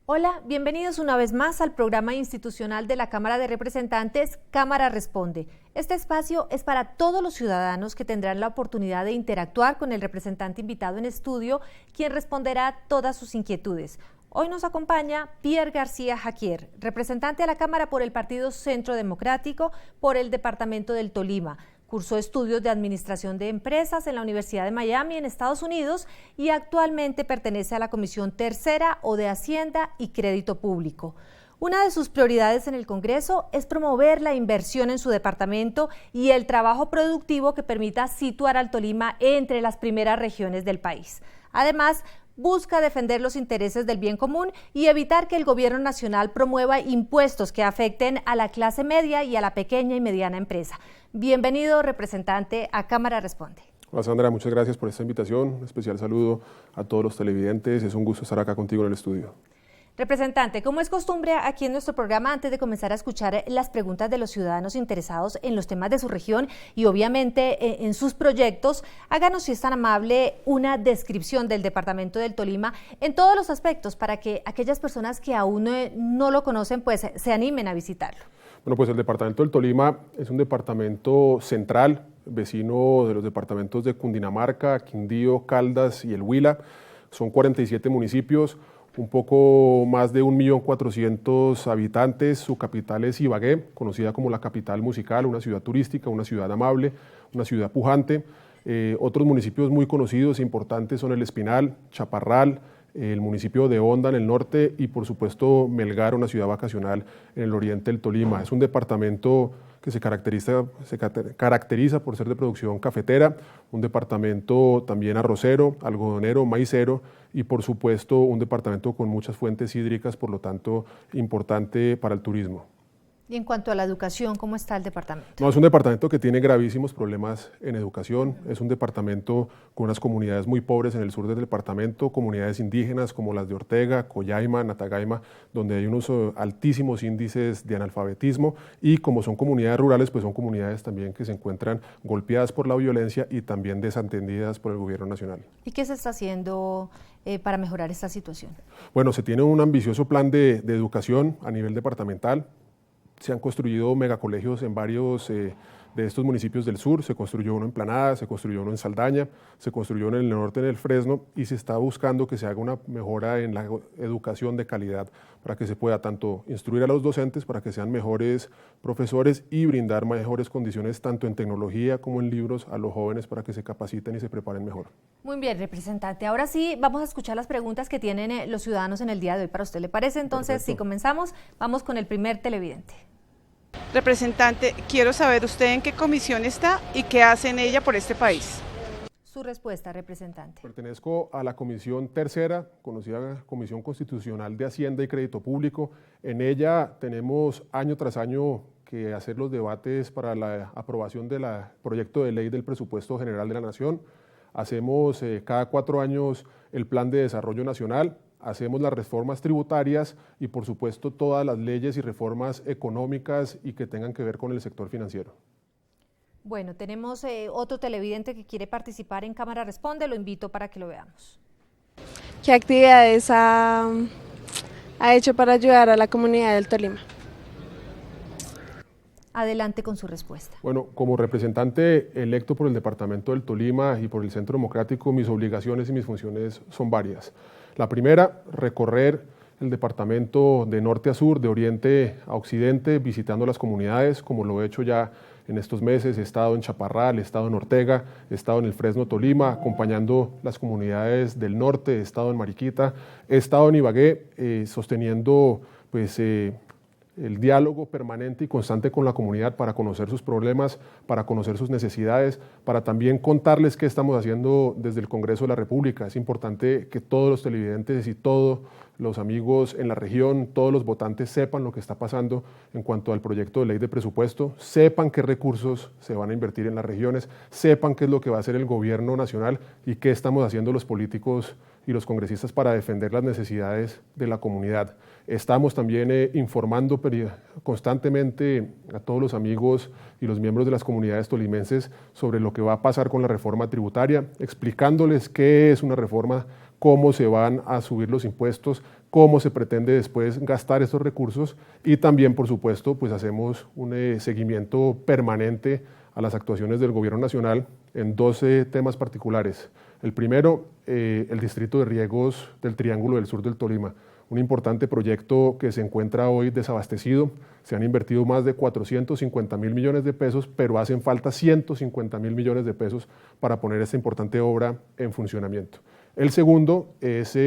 Hola, bienvenidos una vez más al programa institucional de la Cámara de Representantes, Cámara Responde. Este espacio es para todos los ciudadanos que tendrán la oportunidad de interactuar con el representante invitado en estudio, quien responderá todas sus inquietudes. Hoy nos acompaña Pierre García Jaquier, representante a la Cámara por el Partido Centro Democrático por el Departamento del Tolima. Cursó estudios de Administración de Empresas en la Universidad de Miami, en Estados Unidos, y actualmente pertenece a la Comisión Tercera o de Hacienda y Crédito Público. Una de sus prioridades en el Congreso es promover la inversión en su departamento y el trabajo productivo que permita situar al Tolima entre las primeras regiones del país. Además, busca defender los intereses del bien común y evitar que el gobierno nacional promueva impuestos que afecten a la clase media y a la pequeña y mediana empresa. Bienvenido, representante, a Cámara Responde. Hola Sandra, muchas gracias por esta invitación. Un especial saludo a todos los televidentes. Es un gusto estar acá contigo en el estudio. Representante, como es costumbre aquí en nuestro programa, antes de comenzar a escuchar las preguntas de los ciudadanos interesados en los temas de su región y obviamente en sus proyectos, háganos, si es tan amable, una descripción del departamento del Tolima en todos los aspectos para que aquellas personas que aún no lo conocen pues se animen a visitarlo. Bueno, pues el departamento del Tolima es un departamento central, vecino de los departamentos de Cundinamarca, Quindío, Caldas y el Huila. Son 47 municipios, un poco más de 1.400.000 habitantes. Su capital es Ibagué, conocida como la capital musical, una ciudad turística, una ciudad amable, una ciudad pujante. Otros municipios muy conocidos e importantes son El Espinal, Chaparral, el municipio de Honda en el norte y por supuesto Melgar, una ciudad vacacional en el oriente del Tolima. Es un departamento que se caracteriza por ser de producción cafetera, un departamento también arrocero, algodonero, maicero y por supuesto un departamento con muchas fuentes hídricas, por lo tanto importante para el turismo. Y en cuanto a la educación, ¿cómo está el departamento? No, es un departamento que tiene gravísimos problemas en educación, es un departamento con unas comunidades muy pobres en el sur del departamento, comunidades indígenas como las de Ortega, Collaima, Natagaima, donde hay unos altísimos índices de analfabetismo y como son comunidades rurales, pues son comunidades también que se encuentran golpeadas por la violencia y también desatendidas por el gobierno nacional. ¿Y qué se está haciendo para mejorar esta situación? Bueno, se tiene un ambicioso plan de educación a nivel departamental. Se han construido megacolegios en varios de estos municipios del sur. Se construyó uno en Planada, se construyó uno en Saldaña, se construyó uno en el norte, en el Fresno, y se está buscando que se haga una mejora en la educación de calidad para que se pueda tanto instruir a los docentes para que sean mejores profesores y brindar mejores condiciones tanto en tecnología como en libros a los jóvenes para que se capaciten y se preparen mejor. Muy bien, representante. Ahora sí, vamos a escuchar las preguntas que tienen los ciudadanos en el día de hoy. ¿Para usted le parece? Entonces, Perfecto. Si comenzamos, vamos con el primer televidente. Representante, quiero saber usted en qué comisión está y qué hace en ella por este país. Su respuesta, representante. Pertenezco a la Comisión Tercera, conocida Comisión Constitucional de Hacienda y Crédito Público. En ella tenemos año tras año que hacer los debates para la aprobación del proyecto de ley del presupuesto general de la Nación. Hacemos cada 4 años el Plan de Desarrollo Nacional, hacemos las reformas tributarias y por supuesto todas las leyes y reformas económicas y que tengan que ver con el sector financiero. Bueno, tenemos otro televidente que quiere participar en Cámara Responde, lo invito para que lo veamos. ¿Qué actividades ha hecho para ayudar a la comunidad del Tolima? Adelante con su respuesta. Bueno, como representante electo por el departamento del Tolima y por el Centro Democrático, mis obligaciones y mis funciones son varias. La primera, recorrer el departamento de norte a sur, de oriente a occidente, visitando las comunidades, como lo he hecho ya en estos meses. He estado en Chaparral, he estado en Ortega, he estado en el Fresno, Tolima, acompañando las comunidades del norte, he estado en Mariquita, he estado en Ibagué, sosteniendo pues, el diálogo permanente y constante con la comunidad para conocer sus problemas, para conocer sus necesidades, para también contarles qué estamos haciendo desde el Congreso de la República. Es importante que todos los televidentes y todos los amigos en la región, todos los votantes sepan lo que está pasando en cuanto al proyecto de ley de presupuesto, sepan qué recursos se van a invertir en las regiones, sepan qué es lo que va a hacer el gobierno nacional y qué estamos haciendo los políticos y los congresistas para defender las necesidades de la comunidad. Estamos también informando constantemente a todos los amigos y los miembros de las comunidades tolimenses sobre lo que va a pasar con la reforma tributaria, explicándoles qué es una reforma, cómo se van a subir los impuestos, cómo se pretende después gastar estos recursos y también, por supuesto, pues hacemos un seguimiento permanente a las actuaciones del Gobierno Nacional en 12 temas particulares. El primero, el distrito de riegos del Triángulo del Sur del Tolima, un importante proyecto que se encuentra hoy desabastecido. Se han invertido más de 450.000 millones de pesos, pero hacen falta 150.000 millones de pesos para poner esta importante obra en funcionamiento. El segundo es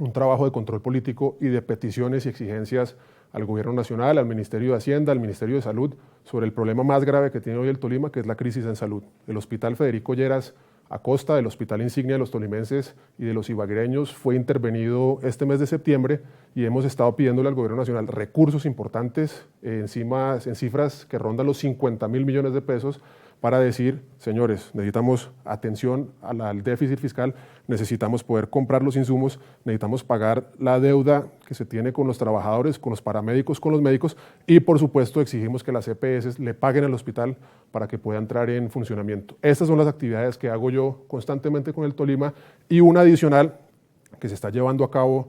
un trabajo de control político y de peticiones y exigencias al Gobierno Nacional, al Ministerio de Hacienda, al Ministerio de Salud, sobre el problema más grave que tiene hoy el Tolima, que es la crisis en salud. El Hospital Federico Lleras Acosta, del hospital insignia de los tolimenses y de los ibaguereños, fue intervenido este mes de septiembre y hemos estado pidiéndole al Gobierno Nacional recursos importantes, en cifras que rondan los 50.000 millones de pesos, para decir, señores, necesitamos atención al déficit fiscal, necesitamos poder comprar los insumos, necesitamos pagar la deuda que se tiene con los trabajadores, con los paramédicos, con los médicos y, por supuesto, exigimos que las EPS le paguen al hospital para que pueda entrar en funcionamiento. Estas son las actividades que hago yo constantemente con el Tolima y una adicional que se está llevando a cabo,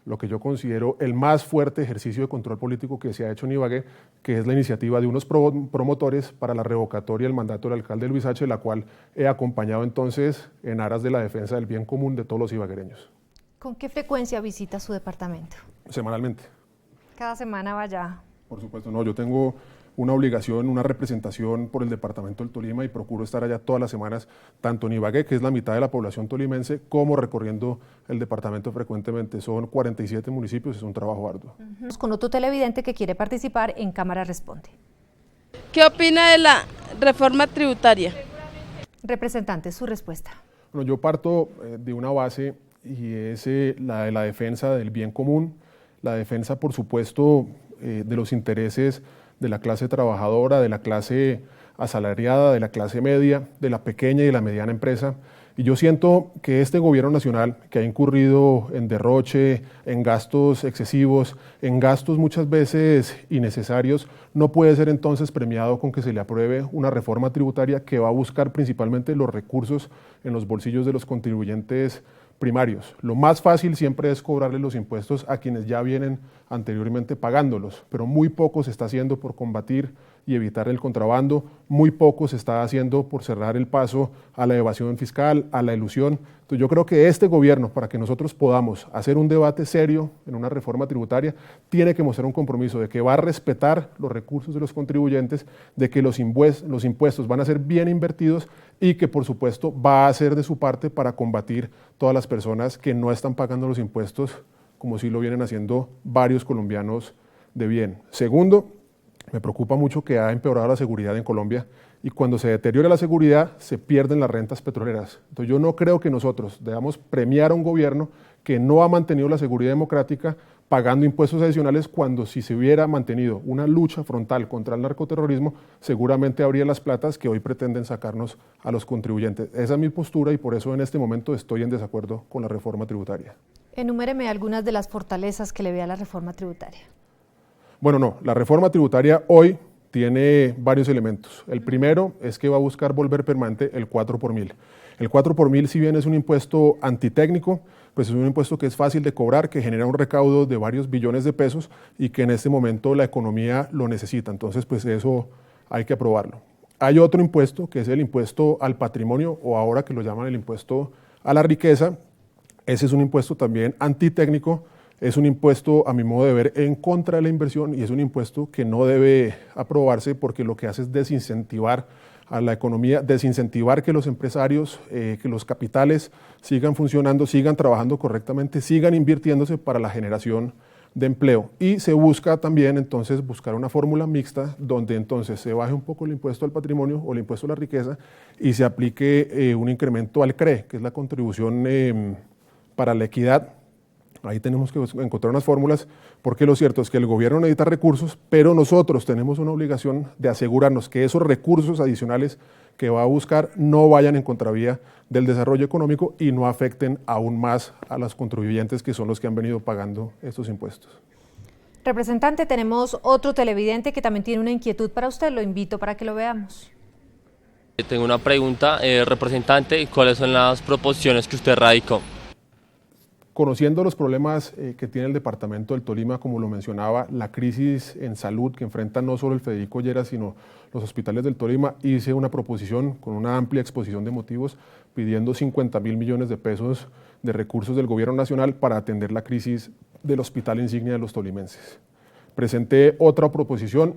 lo que yo considero el más fuerte ejercicio de control político que se ha hecho en Ibagué, que es la iniciativa de unos promotores para la revocatoria del mandato del alcalde Luis H., la cual he acompañado entonces en aras de la defensa del bien común de todos los ibaguereños. ¿Con qué frecuencia visita su departamento? Semanalmente. ¿Cada semana vaya? Por supuesto, no, yo tengo una obligación, una representación por el departamento del Tolima y procuro estar allá todas las semanas, tanto en Ibagué, que es la mitad de la población tolimense, como recorriendo el departamento frecuentemente. Son 47 municipios, es un trabajo arduo. Con otro televidente que quiere participar en Cámara Responde. ¿Qué opina de la reforma tributaria? Representante, su respuesta. Bueno, yo parto de una base y es la de la defensa del bien común, la defensa, por supuesto, de los intereses de la clase trabajadora, de la clase asalariada, de la clase media, de la pequeña y de la mediana empresa. Y yo siento que este gobierno nacional, que ha incurrido en derroche, en gastos excesivos, en gastos muchas veces innecesarios, no puede ser entonces premiado con que se le apruebe una reforma tributaria que va a buscar principalmente los recursos en los bolsillos de los contribuyentes primarios. Lo más fácil siempre es cobrarle los impuestos a quienes ya vienen anteriormente pagándolos, pero muy poco se está haciendo por combatir y evitar el contrabando, muy poco se está haciendo por cerrar el paso a la evasión fiscal, a la elusión. Entonces yo creo que este gobierno, para que nosotros podamos hacer un debate serio en una reforma tributaria, tiene que mostrar un compromiso de que va a respetar los recursos de los contribuyentes, de que los impuestos van a ser bien invertidos y que, por supuesto, va a hacer de su parte para combatir todas las personas que no están pagando los impuestos, como sí lo vienen haciendo varios colombianos de bien. Segundo, me preocupa mucho que ha empeorado la seguridad en Colombia y cuando se deteriora la seguridad se pierden las rentas petroleras. Entonces yo no creo que nosotros debamos premiar a un gobierno que no ha mantenido la seguridad democrática pagando impuestos adicionales cuando si se hubiera mantenido una lucha frontal contra el narcoterrorismo, seguramente habría las platas que hoy pretenden sacarnos a los contribuyentes. Esa es mi postura y por eso en este momento estoy en desacuerdo con la reforma tributaria. Enuméreme algunas de las fortalezas que le ve a la reforma tributaria. Bueno, no, la reforma tributaria hoy tiene varios elementos. El primero es que va a buscar volver permanente el 4 por mil. El 4 por mil, si bien es un impuesto antitécnico, pues es un impuesto que es fácil de cobrar, que genera un recaudo de varios billones de pesos y que en este momento la economía lo necesita. Entonces, pues eso hay que aprobarlo. Hay otro impuesto, que es el impuesto al patrimonio, o ahora que lo llaman el impuesto a la riqueza. Ese es un impuesto también antitécnico, es un impuesto, a mi modo de ver, en contra de la inversión y es un impuesto que no debe aprobarse porque lo que hace es desincentivar a la economía, desincentivar que los empresarios, que los capitales sigan funcionando, sigan trabajando correctamente, sigan invirtiéndose para la generación de empleo. Y se busca también entonces buscar una fórmula mixta donde entonces se baje un poco el impuesto al patrimonio o el impuesto a la riqueza y se aplique un incremento al CRE, que es la contribución para la equidad. Ahí tenemos que encontrar unas fórmulas, porque lo cierto es que el gobierno necesita recursos, pero nosotros tenemos una obligación de asegurarnos que esos recursos adicionales que va a buscar no vayan en contravía del desarrollo económico y no afecten aún más a los contribuyentes que son los que han venido pagando estos impuestos. Representante, tenemos otro televidente que también tiene una inquietud para usted, lo invito para que lo veamos. Tengo una pregunta, representante, ¿cuáles son las proposiciones que usted radicó? Conociendo los problemas que tiene el departamento del Tolima, como lo mencionaba, la crisis en salud que enfrenta no solo el Federico Lleras, sino los hospitales del Tolima, hice una proposición con una amplia exposición de motivos pidiendo 50.000 millones de pesos de recursos del gobierno nacional para atender la crisis del hospital insignia de los tolimenses. Presenté otra proposición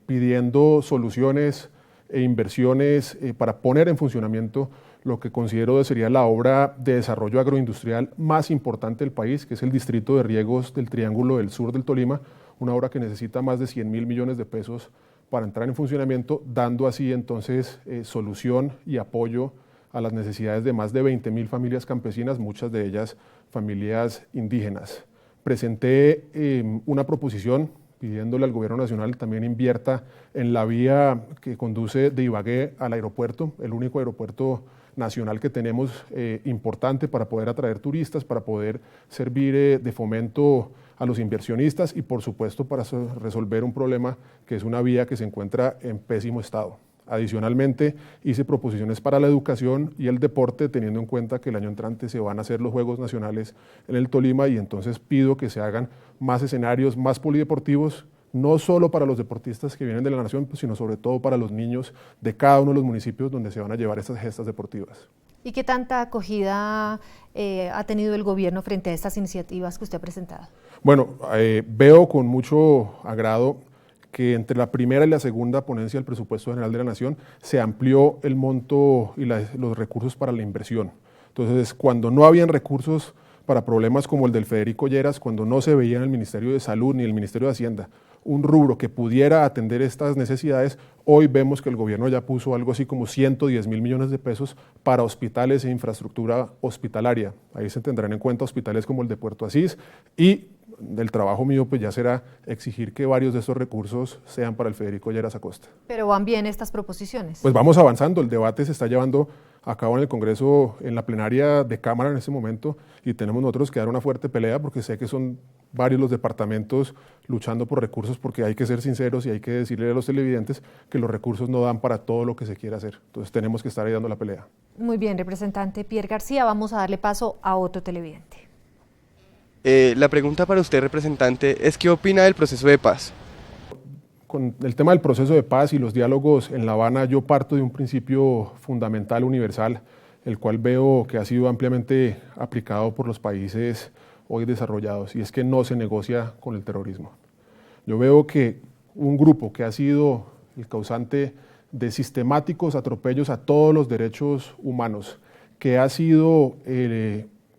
pidiendo soluciones e inversiones para poner en funcionamiento lo que considero sería la obra de desarrollo agroindustrial más importante del país, que es el distrito de riegos del Triángulo del Sur del Tolima, una obra que necesita más de 100.000 millones de pesos para entrar en funcionamiento, dando así entonces solución y apoyo a las necesidades de más de 20.000 familias campesinas, muchas de ellas familias indígenas. Presenté una proposición pidiéndole al gobierno nacional también invierta en la vía que conduce de Ibagué al aeropuerto, el único aeropuerto nacional que tenemos importante para poder atraer turistas, para poder servir de fomento a los inversionistas y por supuesto para resolver un problema que es una vía que se encuentra en pésimo estado. Adicionalmente, hice proposiciones para la educación y el deporte, teniendo en cuenta que el año entrante se van a hacer los Juegos Nacionales en el Tolima y entonces pido que se hagan más escenarios, más polideportivos, no solo para los deportistas que vienen de la nación, sino sobre todo para los niños de cada uno de los municipios donde se van a llevar estas gestas deportivas. ¿Y qué tanta acogida ha tenido el gobierno frente a estas iniciativas que usted ha presentado? Bueno, veo con mucho agrado que entre la primera y la segunda ponencia del Presupuesto General de la Nación se amplió el monto y los recursos para la inversión. Entonces, cuando no habían recursos para problemas como el del Federico Lleras, cuando no se veía en el Ministerio de Salud ni el Ministerio de Hacienda un rubro que pudiera atender estas necesidades, hoy vemos que el gobierno ya puso algo así como 110.000 millones de pesos para hospitales e infraestructura hospitalaria. Ahí se tendrán en cuenta hospitales como el de Puerto Asís y del trabajo mío pues ya será exigir que varios de estos recursos sean para el Federico Lleras Acosta. ¿Pero van bien estas proposiciones? Pues vamos avanzando, el debate se está llevando a cabo en el Congreso, en la plenaria de Cámara en este momento y tenemos nosotros que dar una fuerte pelea porque sé que son varios los departamentos luchando por recursos porque hay que ser sinceros y hay que decirle a los televidentes que los recursos no dan para todo lo que se quiere hacer. Entonces tenemos que estar ahí dando la pelea. Muy bien, representante Pierre García, vamos a darle paso a otro televidente. La pregunta para usted, representante, es ¿qué opina del proceso de paz? Con el tema del proceso de paz y los diálogos en La Habana, yo parto de un principio fundamental, universal, el cual veo que ha sido ampliamente aplicado por los países hoy desarrollados, y es que no se negocia con el terrorismo. Yo veo que un grupo que ha sido el causante de sistemáticos atropellos a todos los derechos humanos, que ha sido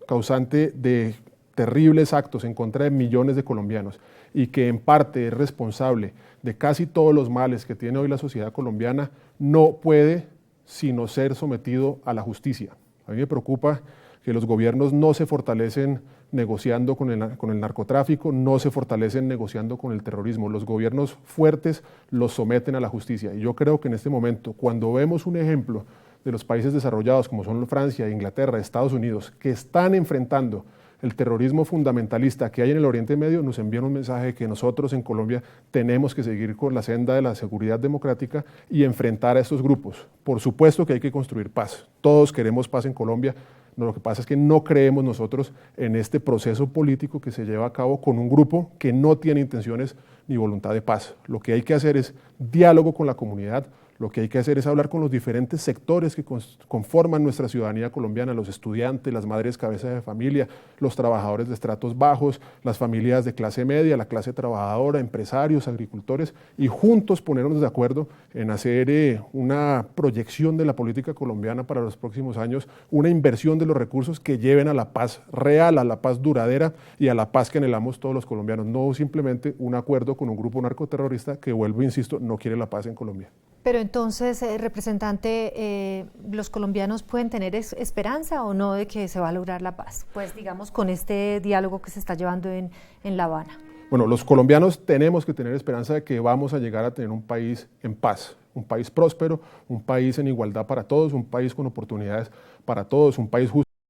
causante de terribles actos en contra de millones de colombianos y que en parte es responsable de casi todos los males que tiene hoy la sociedad colombiana, no puede sino ser sometido a la justicia. A mí me preocupa que los gobiernos no se fortalecen negociando con el narcotráfico, no se fortalecen negociando con el terrorismo. Los gobiernos fuertes los someten a la justicia. Y yo creo que en este momento, cuando vemos un ejemplo de los países desarrollados como son Francia, Inglaterra, Estados Unidos, que están enfrentando el terrorismo fundamentalista que hay en el Oriente Medio, nos envían un mensaje de que nosotros en Colombia tenemos que seguir con la senda de la seguridad democrática y enfrentar a estos grupos. Por supuesto que hay que construir paz. Todos queremos paz en Colombia. Lo que pasa es que no creemos nosotros en este proceso político que se lleva a cabo con un grupo que no tiene intenciones ni voluntad de paz. Lo que hay que hacer es diálogo con la comunidad. Lo que hay que hacer es hablar con los diferentes sectores que conforman nuestra ciudadanía colombiana, los estudiantes, las madres cabezas de familia, los trabajadores de estratos bajos, las familias de clase media, la clase trabajadora, empresarios, agricultores, y juntos ponernos de acuerdo en hacer una proyección de la política colombiana para los próximos años, una inversión de los recursos que lleven a la paz real, a la paz duradera y a la paz que anhelamos todos los colombianos, no simplemente un acuerdo con un grupo narcoterrorista que, vuelvo, insisto, no quiere la paz en Colombia. Pero entonces, representante, ¿los colombianos pueden tener esperanza o no de que se va a lograr la paz? Pues digamos con este diálogo que se está llevando en La Habana. Bueno, los colombianos tenemos que tener esperanza de que vamos a llegar a tener un país en paz, un país próspero, un país en igualdad para todos, un país con oportunidades para todos, un país justo.